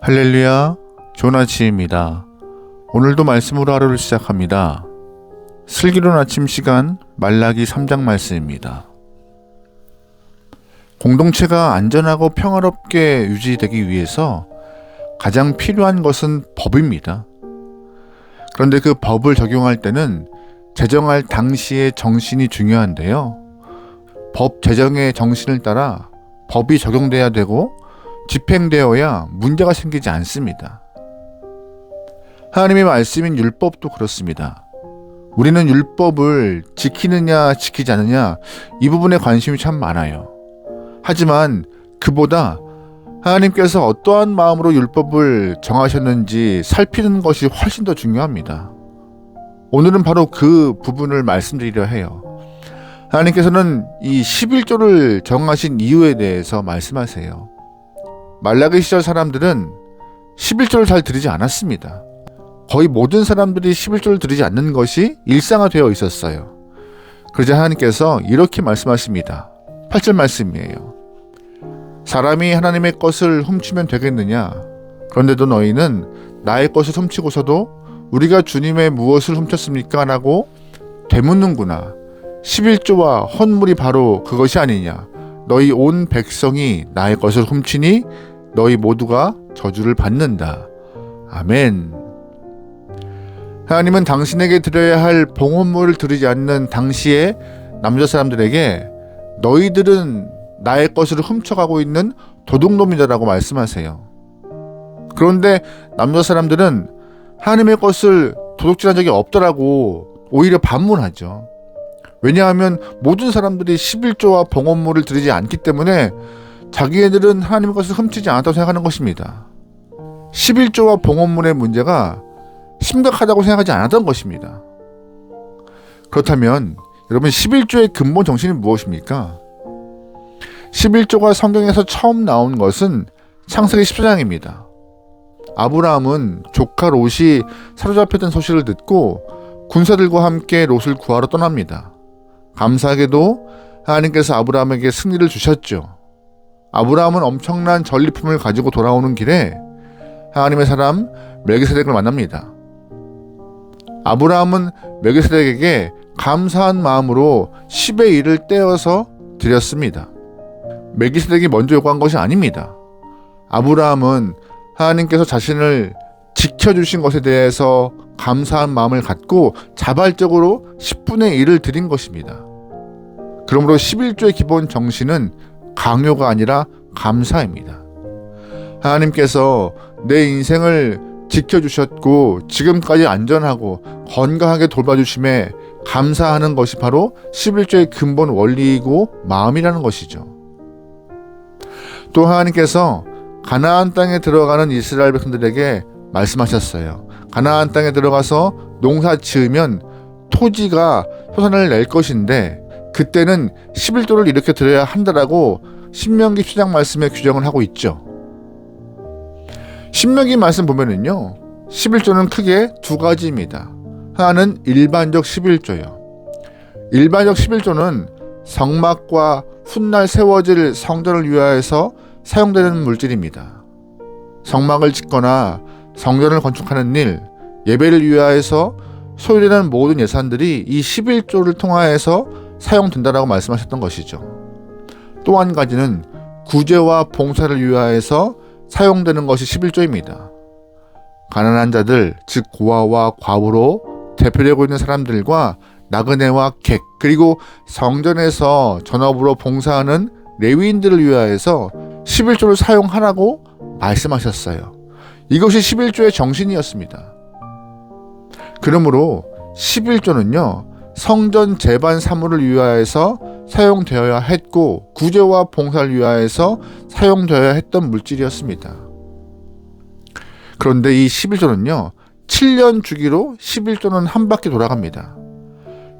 할렐루야, 좋은 아침입니다. 오늘도 말씀으로 하루를 시작합니다. 슬기로운 아침 시간 말라기 3장 말씀입니다. 공동체가 안전하고 평화롭게 유지되기 위해서 가장 필요한 것은 법입니다. 그런데 그 법을 적용할 때는 제정할 당시의 정신이 중요한데요. 법 제정의 정신을 따라 법이 적용돼야 되고 집행되어야 문제가 생기지 않습니다. 하나님의 말씀인 율법도 그렇습니다. 우리는 율법을 지키느냐 지키지 않느냐 이 부분에 관심이 참 많아요. 하지만 그보다 하나님께서 어떠한 마음으로 율법을 정하셨는지 살피는 것이 훨씬 더 중요합니다. 오늘은 바로 그 부분을 말씀드리려 해요. 하나님께서는 이 11조를 정하신 이유에 대해서 말씀하세요. 말라기 시절 사람들은 11조를 잘 드리지 않았습니다. 거의 모든 사람들이 11조를 드리지 않는 것이 일상화되어 있었어요. 그러자 하나님께서 이렇게 말씀하십니다. 8절 말씀이에요. 사람이 하나님의 것을 훔치면 되겠느냐? 그런데도 너희는 나의 것을 훔치고서도 우리가 주님의 무엇을 훔쳤습니까? 라고 되묻는구나. 11조와 헌물이 바로 그것이 아니냐? 너희 온 백성이 나의 것을 훔치니 너희 모두가 저주를 받는다. 아멘. 하나님은 당신에게 드려야 할 봉헌물을 드리지 않는 당시의 남자 사람들에게 너희들은 나의 것을 훔쳐가고 있는 도둑놈이다라고 말씀하세요. 그런데 남자 사람들은 하나님의 것을 도둑질한 적이 없더라고 오히려 반문하죠. 왜냐하면 모든 사람들이 11조와 봉헌물을 드리지 않기 때문에 자기네들은 하나님의 것을 훔치지 않았다고 생각하는 것입니다. 11조와 봉헌물의 문제가 심각하다고 생각하지 않았던 것입니다. 그렇다면 여러분 11조의 근본 정신이 무엇입니까? 11조가 성경에서 처음 나온 것은 창세기 14장입니다. 아브라함은 조카 롯이 사로잡혔던 소식을 듣고 군사들과 함께 롯을 구하러 떠납니다. 감사하게도 하나님께서 아브라함에게 승리를 주셨죠. 아브라함은 엄청난 전리품을 가지고 돌아오는 길에 하나님의 사람 멜기세덱을 만납니다. 아브라함은 멜기세덱에게 감사한 마음으로 10의 1을 떼어서 드렸습니다. 멜기세덱이 먼저 요구한 것이 아닙니다. 아브라함은 하나님께서 자신을 지켜주신 것에 대해서 감사한 마음을 갖고 자발적으로 10분의 1을 드린 것입니다. 그러므로 11조의 기본 정신은 강요가 아니라 감사입니다. 하나님께서 내 인생을 지켜주셨고 지금까지 안전하고 건강하게 돌봐주심에 감사하는 것이 바로 11조의 근본 원리이고 마음이라는 것이죠. 또 하나님께서 가나안 땅에 들어가는 이스라엘 백성들에게 말씀하셨어요. 가나안 땅에 들어가서 농사 지으면 토지가 소산을 낼 것인데 그때는 11조를 이렇게 드려야 한다라고 신명기 10장 말씀에 규정을 하고 있죠. 신명기 말씀 보면은요 11조는 크게 두 가지입니다. 하나는 일반적 11조요. 일반적 11조는 성막과 훗날 세워질 성전을 위하여서 사용되는 물질입니다. 성막을 짓거나 성전을 건축하는 일, 예배를 위하여서 소요되는 모든 예산들이 이 11조를 통하여서 사용된다라고 말씀하셨던 것이죠. 또 한 가지는 구제와 봉사를 위하여서 사용되는 것이 11조입니다. 가난한 자들, 즉 고아와 과부로 대표되고 있는 사람들과 나그네와 객, 그리고 성전에서 전업으로 봉사하는 레위인들을 위하여서 11조를 사용하라고 말씀하셨어요. 이것이 11조의 정신이었습니다. 그러므로 11조는요 성전 제반 사물을 위하여서 사용되어야 했고 구제와 봉사를 위하여서 사용되어야 했던 물질이었습니다. 그런데 이 11조는요 7년 주기로 11조는 한 바퀴 돌아갑니다.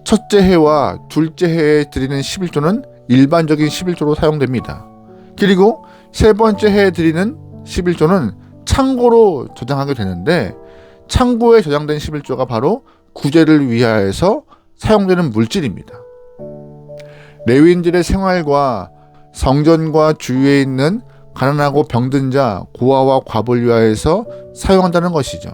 첫째 해와 둘째 해에 드리는 11조는 일반적인 11조로 사용됩니다. 그리고 세 번째 해에 드리는 11조는 창고로 저장하게 되는데 창고에 저장된 11조가 바로 구제를 위하여서 사용되는 물질입니다. 레위인들의 생활과 성전과 주위에 있는 가난하고 병든 자, 고아와 과부를 위하여서 사용한다는 것이죠.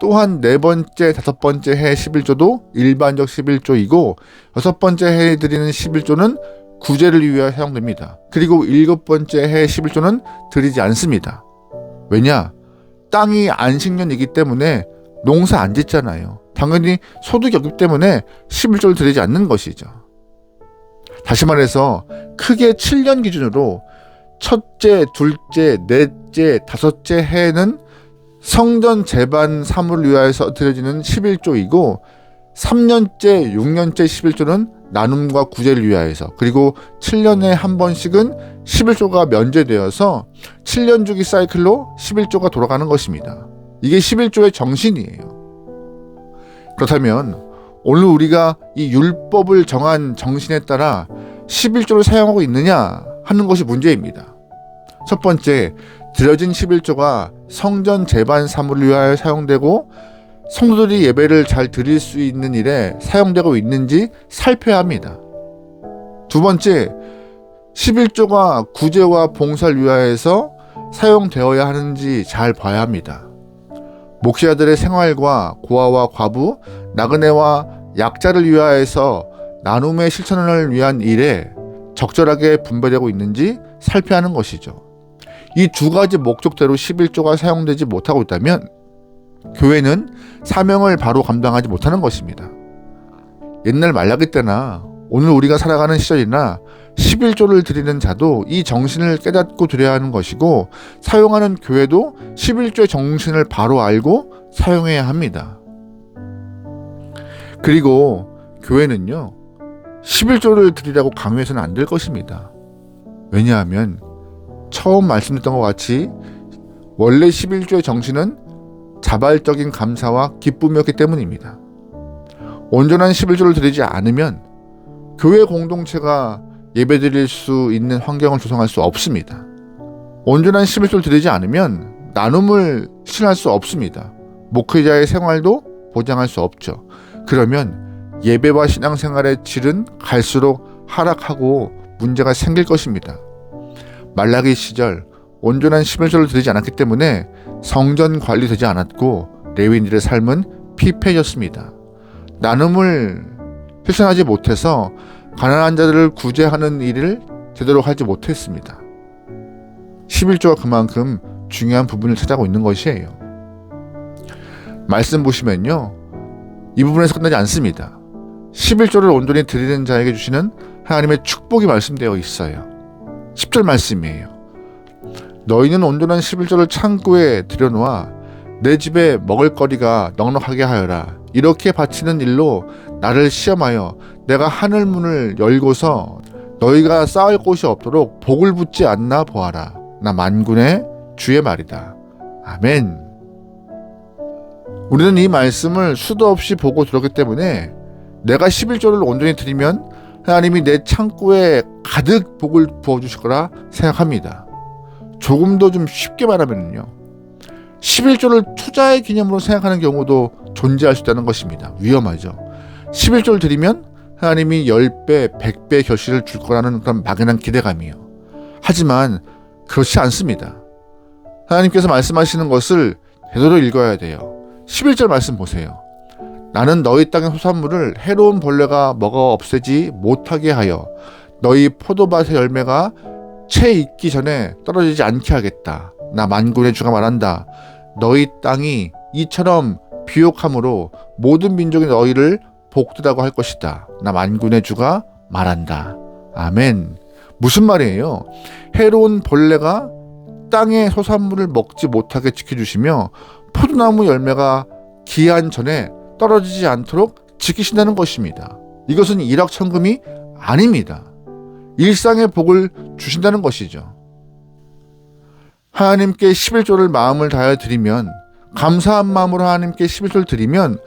또한 네 번째, 다섯 번째 해 11조도 일반적 11조이고 여섯 번째 해에 드리는 11조는 구제를 위하여 사용됩니다. 그리고 일곱 번째 해 11조는 드리지 않습니다. 왜냐? 땅이 안식년이기 때문에 농사 안 짓잖아요. 당연히 소득이 없기 때문에 11조를 드리지 않는 것이죠. 다시 말해서 크게 7년 기준으로 첫째, 둘째, 넷째, 다섯째 해에는 성전 제반 사물을 위하여서 드려지는 11조이고 3년째, 6년째 11조는 나눔과 구제를 위하여서, 그리고 7년에 한 번씩은 11조가 면제되어서 7년 주기 사이클로 11조가 돌아가는 것입니다. 이게 11조의 정신이에요. 그렇다면 오늘 우리가 이 율법을 정한 정신에 따라 11조를 사용하고 있느냐 하는 것이 문제입니다. 첫 번째, 드려진 11조가 성전 제반 사물을 위하여 사용되고 성도들이 예배를 잘 드릴 수 있는 일에 사용되고 있는지 살펴야 합니다. 두 번째, 11조가 구제와 봉사를 위하여서 사용되어야 하는지 잘 봐야 합니다. 목회자들의 생활과 고아와 과부, 나그네와 약자를 위하여서 나눔의 실천을 위한 일에 적절하게 분배되고 있는지 살펴야 하는 것이죠. 이 두 가지 목적대로 11조가 사용되지 못하고 있다면 교회는 사명을 바로 감당하지 못하는 것입니다. 옛날 말라기 때나 오늘 우리가 살아가는 시절이나 11조를 드리는 자도 이 정신을 깨닫고 드려야 하는 것이고, 사용하는 교회도 11조의 정신을 바로 알고 사용해야 합니다. 그리고 교회는요, 11조를 드리라고 강요해서는 안 될 것입니다. 왜냐하면 처음 말씀드렸던 것 같이 원래 11조의 정신은 자발적인 감사와 기쁨이었기 때문입니다. 온전한 11조를 드리지 않으면 교회 공동체가 예배드릴 수 있는 환경을 조성할 수 없습니다. 온전한 11조를 드리지 않으면 나눔을 실현할 수 없습니다. 목회자의 생활도 보장할 수 없죠. 그러면 예배와 신앙생활의 질은 갈수록 하락하고 문제가 생길 것입니다. 말라기 시절 온전한 11조를 드리지 않았기 때문에 성전 관리되지 않았고 레위인들의 삶은 피폐해졌습니다. 나눔을 실천하지 못해서 가난한 자들을 구제하는 일을 제대로 하지 못했습니다. 11조가 그만큼 중요한 부분을 차지하고 있는 것이에요. 말씀 보시면요, 이 부분에서 끝나지 않습니다. 11조를 온전히 드리는 자에게 주시는 하나님의 축복이 말씀되어 있어요. 10절 말씀이에요. 너희는 온전한 11조를 창고에 들여놓아 내 집에 먹을거리가 넉넉하게 하여라. 이렇게 바치는 일로 나를 시험하여 내가 하늘 문을 열고서 너희가 쌓을 곳이 없도록 복을 붓지 않나 보아라. 나 만군의 주의 말이다. 아멘. 우리는 이 말씀을 수도 없이 보고 들었기 때문에 내가 11조를 온전히 드리면 하나님이 내 창고에 가득 복을 부어주실 거라 생각합니다. 조금 더 좀 쉽게 말하면요, 11조를 투자의 개념으로 생각하는 경우도 존재할 수 있다는 것입니다. 위험하죠. 11조를 드리면 하나님이 10배, 100배 결실을 줄 거라는 그런 막연한 기대감이에요. 하지만 그렇지 않습니다. 하나님께서 말씀하시는 것을 제대로 읽어야 돼요. 11절 말씀 보세요. 나는 너희 땅의 소산물을 해로운 벌레가 먹어 없애지 못하게 하여 너희 포도밭의 열매가 채 익기 전에 떨어지지 않게 하겠다. 나 만군의 주가 말한다. 너희 땅이 이처럼 비옥함으로 모든 민족이 너희를 복되다고 할 것이다. 나 만군의 주가 말한다. 아멘. 무슨 말이에요? 해로운 벌레가 땅의 소산물을 먹지 못하게 지켜주시며 포도나무 열매가 기한 전에 떨어지지 않도록 지키신다는 것입니다. 이것은 일확천금이 아닙니다. 일상의 복을 주신다는 것이죠. 하나님께 11조를 마음을 다하여 드리면, 감사한 마음으로 하나님께 11조를 드리면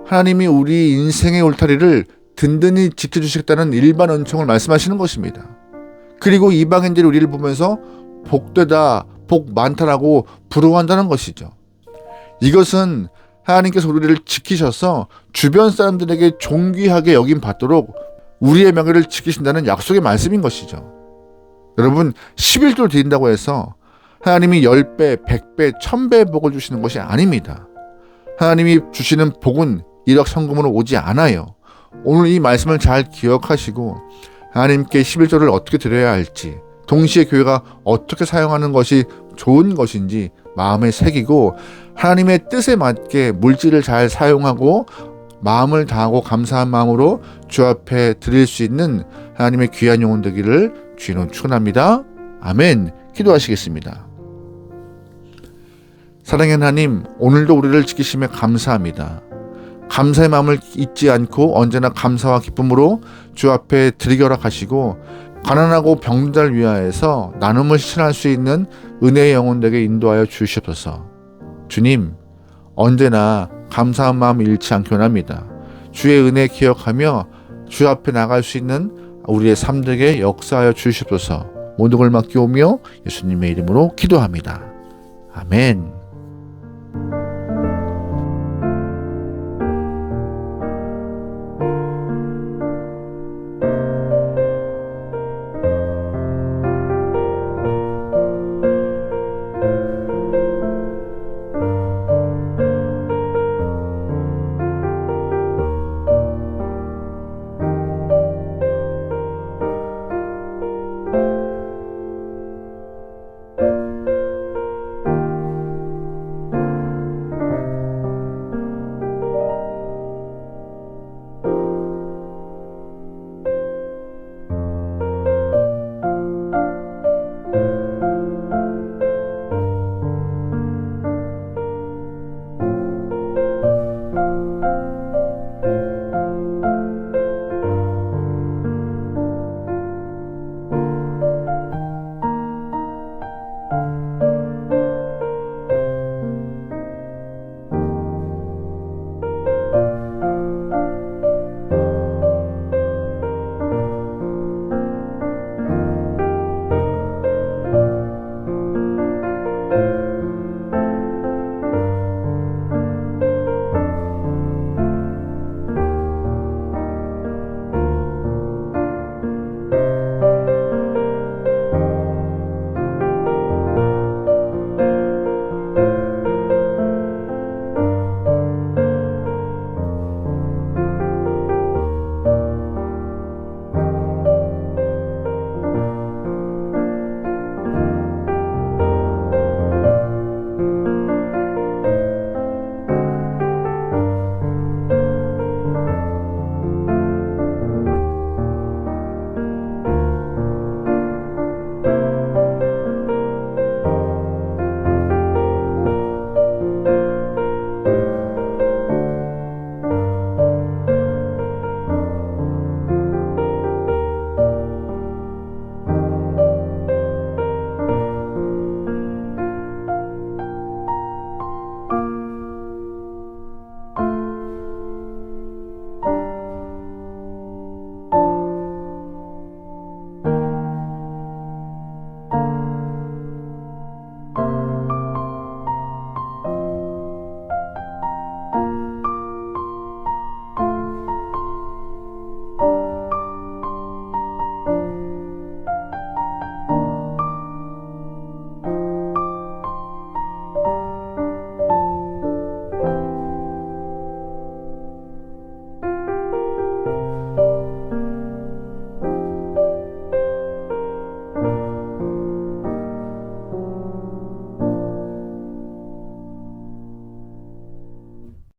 하나님이 우리 인생의 울타리를 든든히 지켜주시겠다는 일반 은총을 말씀하시는 것입니다. 그리고 이방인들이 우리를 보면서 복되다, 복 많다라고 부러워한다는 것이죠. 이것은 하나님께서 우리를 지키셔서 주변 사람들에게 존귀하게 여김받도록 우리의 명예를 지키신다는 약속의 말씀인 것이죠. 여러분 11조를 드린다고 해서 하나님이 10배, 100배, 1000배 복을 주시는 것이 아닙니다. 하나님이 주시는 복은 일확천금으로 오지 않아요. 오늘 이 말씀을 잘 기억하시고 하나님께 11조를 어떻게 드려야 할지, 동시에 교회가 어떻게 사용하는 것이 좋은 것인지 마음에 새기고 하나님의 뜻에 맞게 물질을 잘 사용하고 마음을 다하고 감사한 마음으로 주 앞에 드릴 수 있는 하나님의 귀한 영혼 되기를 주님으로 축원합니다. 아멘. 기도하시겠습니다. 사랑의 하나님, 오늘도 우리를 지키심에 감사합니다. 감사의 마음을 잊지 않고 언제나 감사와 기쁨으로 주 앞에 드리게 허락하시고 가난하고 병든 자를 위하여서 나눔을 실천할 수 있는 은혜의 영혼들에게 인도하여 주시옵소서. 주님, 언제나 감사한 마음 잃지 않기 원합니다. 주의 은혜 기억하며 주 앞에 나갈 수 있는 우리의 삶들에게 역사하여 주시옵소서. 모든 걸 맡기오며 예수님의 이름으로 기도합니다. 아멘.